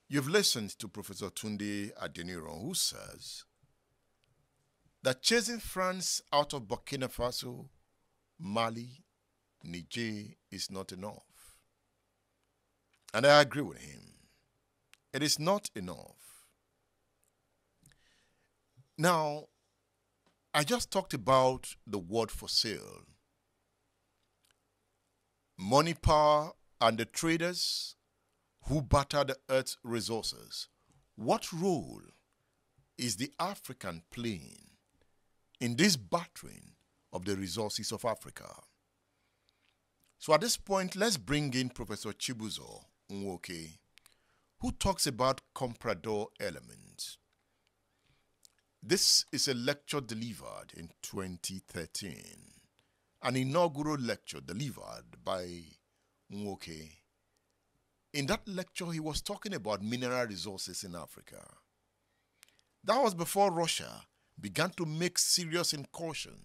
You've listened to Professor Tunde Adeniran, who says that chasing France out of Burkina Faso, Mali, Niger is not enough. And I agree with him. It is not enough. Now, I just talked about the word for sale. Money, power, and the traders who barter the earth's resources. What role is the African playing in this bartering of the resources of Africa? So at this point, let's bring in Professor Chibuzo Nwoke, who talks about comprador elements. This is a lecture delivered in 2013, an inaugural lecture delivered by Nwoke. In that lecture, he was talking about mineral resources in Africa. That was before Russia began to make serious incursion.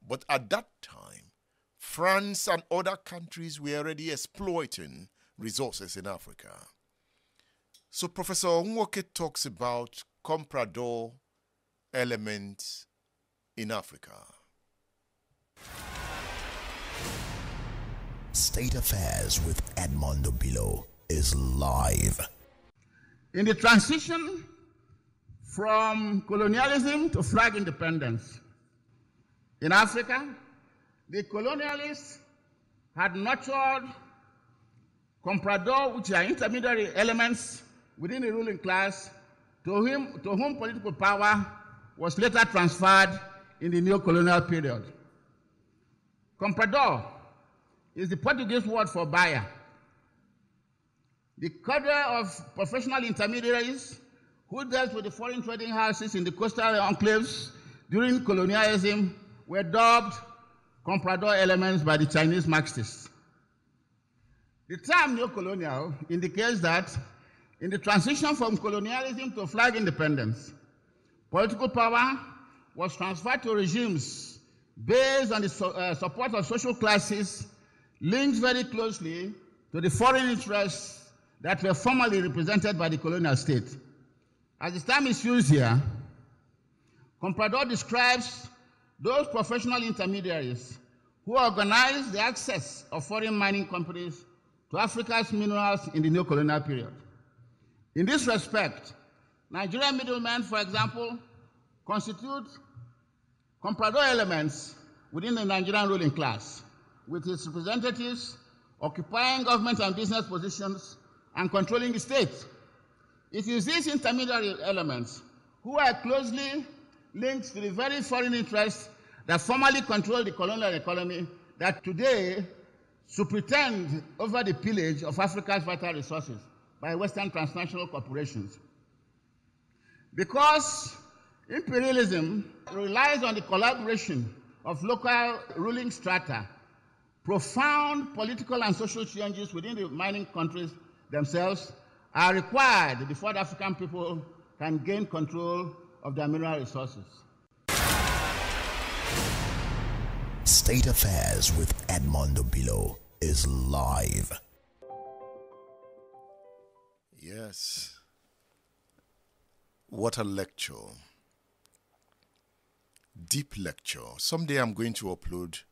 But at that time, France and other countries were already exploiting resources in Africa. So Professor Nwoke talks about comprador elements in Africa. State Affairs with Edmondo Bilo is live. In the transition from colonialism to flag independence in Africa, the colonialists had nurtured comprador, which are intermediary elements within the ruling class, to whom political power was later transferred in the neo-colonial period. Comprador is the Portuguese word for buyer. The cadre of professional intermediaries who dealt with the foreign trading houses in the coastal enclaves during colonialism were dubbed comprador elements by the Chinese Marxists. The term neo-colonial indicates that in the transition from colonialism to flag independence, political power was transferred to regimes based on the support of social classes linked very closely to the foreign interests that were formerly represented by the colonial state. As the term is used here, comprador describes those professional intermediaries who organized the access of foreign mining companies to Africa's minerals in the neo-colonial period. In this respect, Nigerian middlemen, for example, constitute comprador elements within the Nigerian ruling class, with its representatives occupying government and business positions and controlling the state. It is these intermediary elements who are closely linked to the very foreign interests that formerly controlled the colonial economy that today superintend over the pillage of Africa's vital resources by Western transnational corporations. Because imperialism relies on the collaboration of local ruling strata, profound political and social changes within the mining countries themselves are required before the African people can gain control of their mineral resources. State Affairs with Edmondo Bilo is live. Yes. What a lecture. Deep lecture. Someday I'm going to upload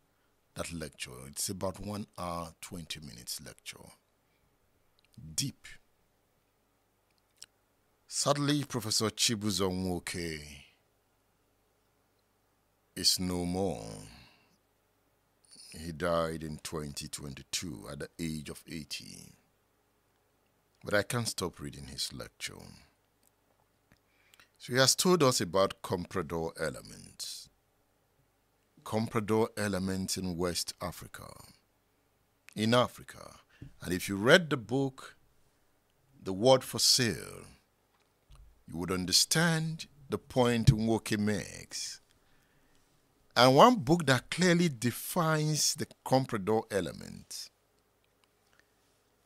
that lecture. It's about 1 hour, 20 minutes lecture. Deep. Sadly, Professor Chibuzo Nwoke is no more. He died in 2022 at the age of 80. But I can't stop reading his lecture. So he has told us about comprador elements. Comprador elements in West Africa. In Africa. And if you read the book, The Word for Sale, you would understand the point Nwoke makes. And one book that clearly defines the comprador element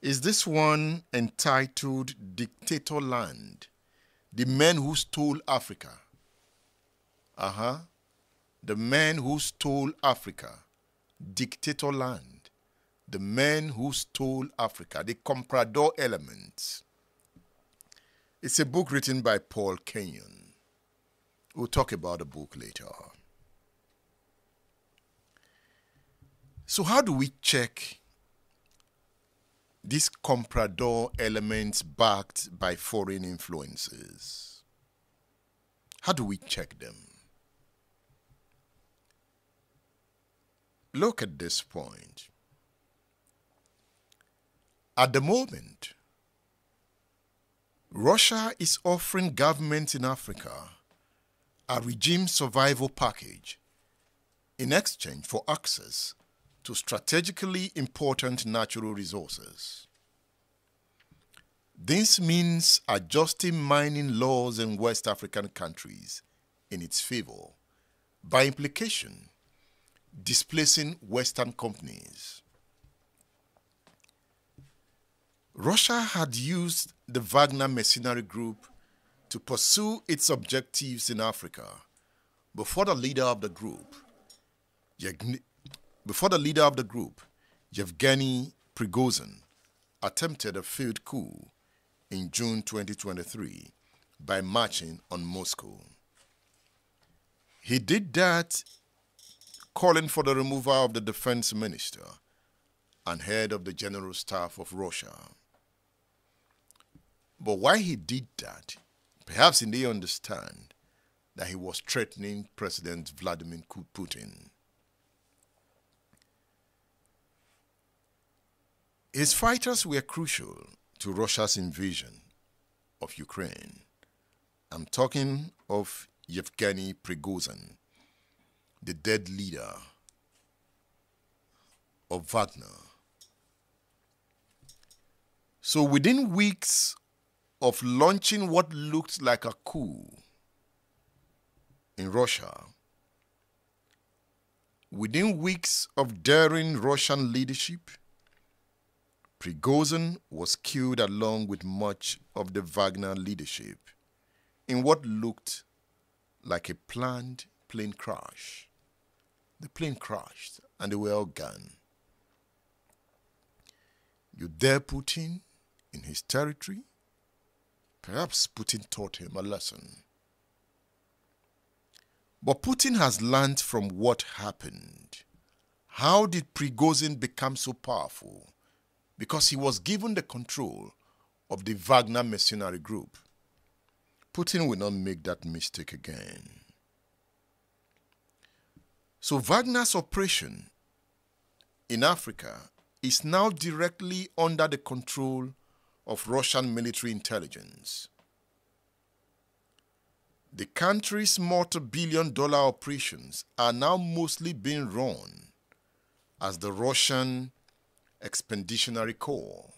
is this one entitled Dictator Land, The Men Who Stole Africa. The Men Who Stole Africa. Dictator Land, The Men Who Stole Africa. The comprador elements. It's a book written by Paul Kenyon. We'll talk about the book later. So how do we check these comprador elements backed by foreign influences? How do we check them? Look at this point. At the moment, Russia is offering governments in Africa a regime survival package in exchange for access to strategically important natural resources. This means adjusting mining laws in West African countries in its favor, by implication, displacing Western companies. Russia had used the Wagner mercenary group to pursue its objectives in Africa before the leader of the group, Yevgeny Prigozhin, attempted a failed coup in June 2023 by marching on Moscow. He did that calling for the removal of the defense minister and head of the general staff of Russia. But why he did that, perhaps he didn't understand that he was threatening President Vladimir Putin. His fighters were crucial to Russia's invasion of Ukraine. I'm talking of Yevgeny Prigozhin, the dead leader of Wagner. So within weeks of launching what looked like a coup in Russia, within weeks of daring Russian leadership, Prigozhin was killed along with much of the Wagner leadership in what looked like a planned plane crash. The plane crashed and they were all gone. You dare Putin in his territory? Perhaps Putin taught him a lesson. But Putin has learned from what happened. How did Prigozhin become so powerful? Because he was given the control of the Wagner mercenary group. Putin will not make that mistake again. So Wagner's operation in Africa is now directly under the control of Russian military intelligence. The country's multi-billion-dollar operations are now mostly being run as the Russian Expeditionary Corps.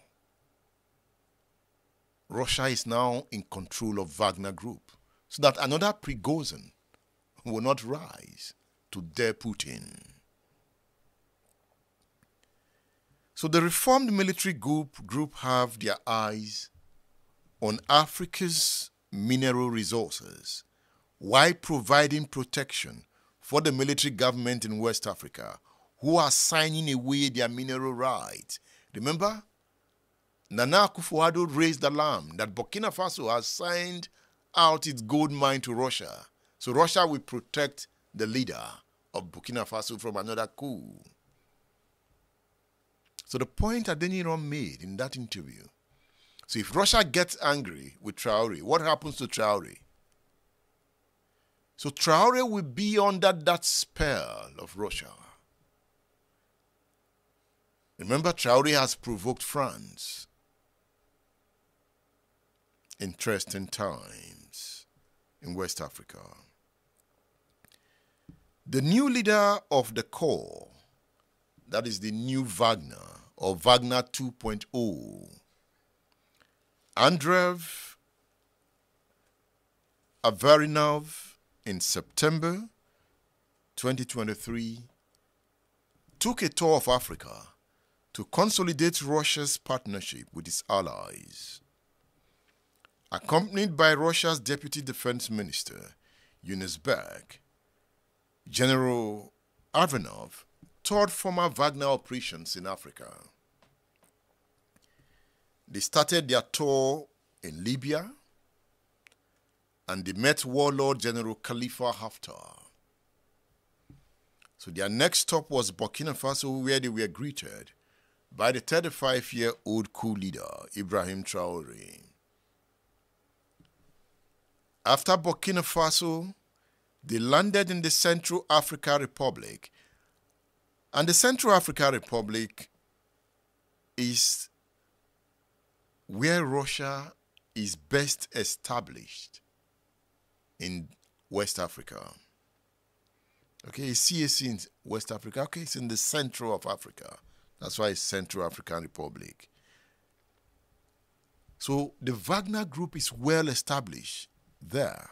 Russia is now in control of Wagner Group, so that another Prigozhin will not rise to dare Putin. So the reformed military group have their eyes on Africa's mineral resources while providing protection for the military government in West Africa who are signing away their mineral rights. Remember, Nana Akufo-Addo raised alarm that Burkina Faso has signed out its gold mine to Russia. So Russia will protect the leader of Burkina Faso from another coup. So the point Adeniran made in that interview, so if Russia gets angry with Traore, what happens to Traore? So Traore will be under that spell of Russia. Remember, Traore has provoked France. Interesting times in West Africa. The new leader of the Corps, that is the new Wagner, or Wagner 2.0, Andrei Avarinov, in September 2023, took a tour of Africa to consolidate Russia's partnership with its allies. Accompanied by Russia's Deputy Defense Minister, Yunus Berg, General Avanov toured former Wagner operations in Africa. They started their tour in Libya, and they met warlord General Khalifa Haftar. So their next stop was Burkina Faso, where they were greeted by the 35-year-old coup leader, Ibrahim Traoré. After Burkina Faso, they landed in the Central African Republic. And the Central African Republic is where Russia is best established in West Africa. Okay, it's CAC in West Africa. Okay, it's in the center of Africa. That's why it's Central African Republic. So the Wagner Group is well established there.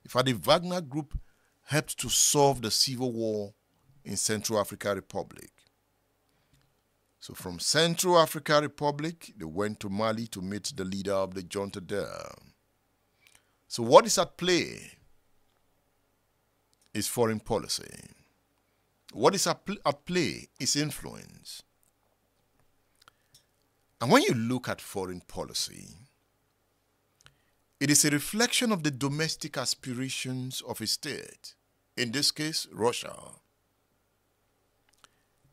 In fact, the Wagner Group helped to solve the civil war in Central African Republic. So from Central African Republic, they went to Mali to meet the leader of the junta there. So what is at play is foreign policy. What is at play is influence. And when you look at foreign policy, it is a reflection of the domestic aspirations of a state, in this case, Russia.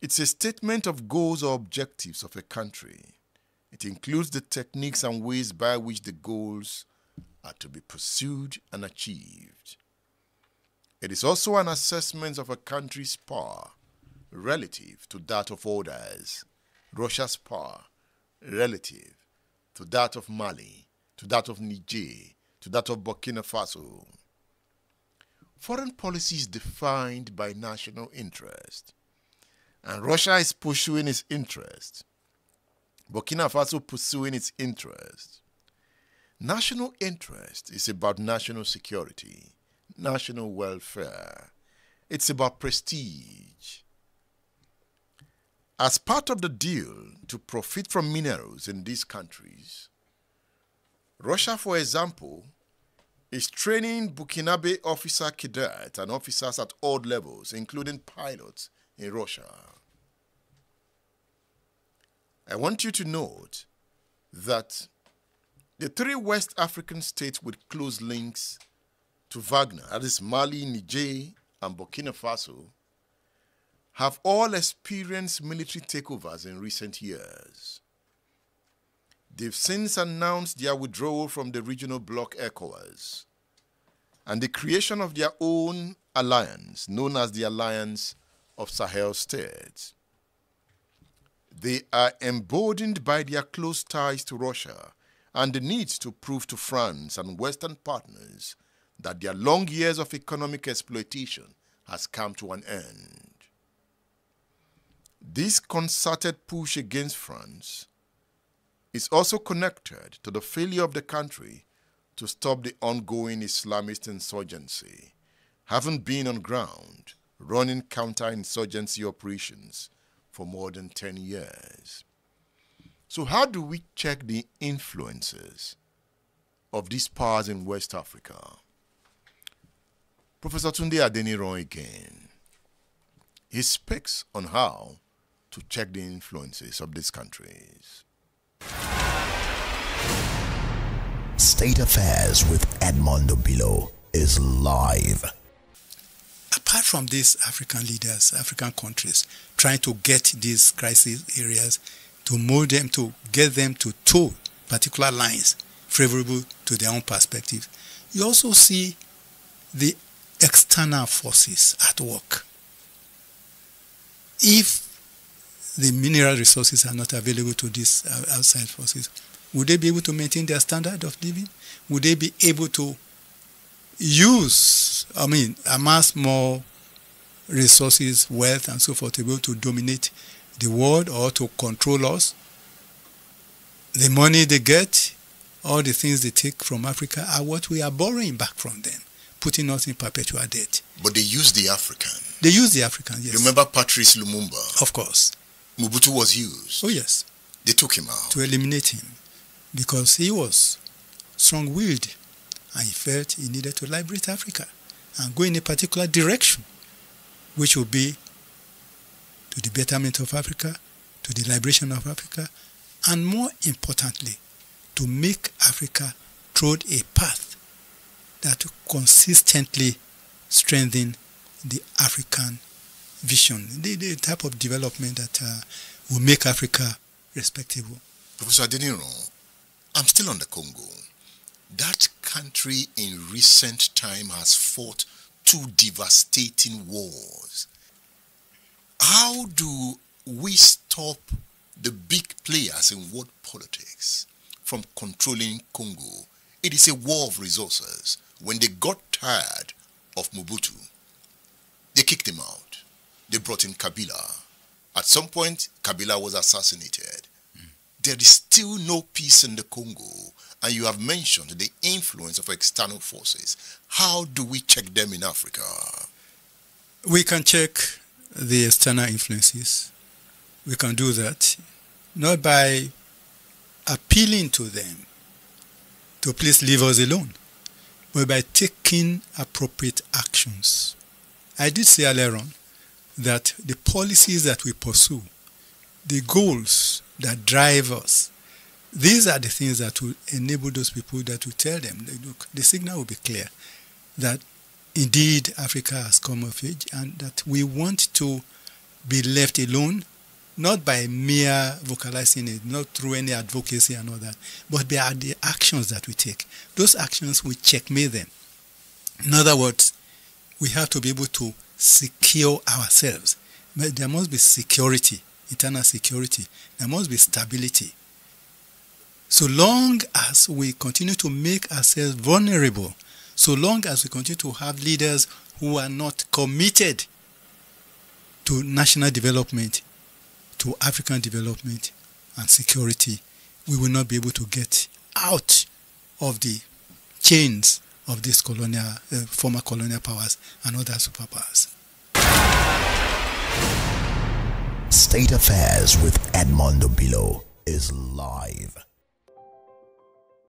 It's a statement of goals or objectives of a country. It includes the techniques and ways by which the goals are to be pursued and achieved. It is also an assessment of a country's power relative to that of others. Russia's power relative to that of Mali, to that of Niger, to that of Burkina Faso. Foreign policy is defined by national interest, and Russia is pursuing its interest. Burkina Faso pursuing its interest. National interest is about national security, national welfare. It's about prestige. As part of the deal to profit from minerals in these countries, Russia, for example, is training Burkinabe officer cadets and officers at all levels, including pilots, in Russia. I want you to note that the three West African states with close links to Wagner, that is Mali, Niger, and Burkina Faso, have all experienced military takeovers in recent years. They've since announced their withdrawal from the regional bloc ECOWAS and the creation of their own alliance, known as the Alliance of Sahel States. They are emboldened by their close ties to Russia and the need to prove to France and Western partners that their long years of economic exploitation has come to an end. This concerted push against France is also connected to the failure of the country to stop the ongoing Islamist insurgency, having been on ground running counterinsurgency operations for more than 10 years. So how do we check the influences of these powers in West Africa? Professor Tunde Adeniran again. He speaks on how to check the influences of these countries. State Affairs with Edmondo Bilo is live. Apart from these African leaders, African countries, trying to get these crisis areas, to mold them, to get them to toe particular lines favorable to their own perspective, you also see the external forces at work. If the mineral resources are not available to these outside forces, would they be able to maintain their standard of living? Would they be able to amass more resources, wealth, and so forth, to be able to dominate the world or to control us? The money they get, all the things they take from Africa are what we are borrowing back from them, putting us in perpetual debt. But they use the African. They use the African, yes. Remember Patrice Lumumba? Of course. Mobutu was used. Oh, yes. They took him out. To eliminate him, because he was strong-willed and he felt he needed to liberate Africa and go in a particular direction, which would be to the betterment of Africa, to the liberation of Africa, and more importantly, to make Africa trod a path that consistently strengthen the African vision, the type of development that will make Africa respectable. Professor Adeniro, I'm still on the Congo. That country in recent time has fought 2 devastating wars. How do we stop the big players in world politics from controlling Congo? It is a war of resources. When they got tired of Mobutu, they kicked him out. They brought in Kabila. At some point, Kabila was assassinated. There is still no peace in the Congo, and you have mentioned the influence of external forces. How do we check them in Africa? We can check the external influences. We can do that not by appealing to them to please leave us alone, but by taking appropriate actions. I did say earlier on that the policies that we pursue, the goals that drive us, these are the things that will enable those people, that will tell them, look, the signal will be clear that indeed Africa has come of age and that we want to be left alone, not by mere vocalizing it, not through any advocacy and all that, but by the actions that we take. Those actions will checkmate them. In other words, we have to be able to secure ourselves. But there must be security, internal security. There must be stability. So long as we continue to make ourselves vulnerable, so long as we continue to have leaders who are not committed to national development, to African development and security, we will not be able to get out of the chains of these former colonial powers and other superpowers. State Affairs with Edmondo Bilo is live.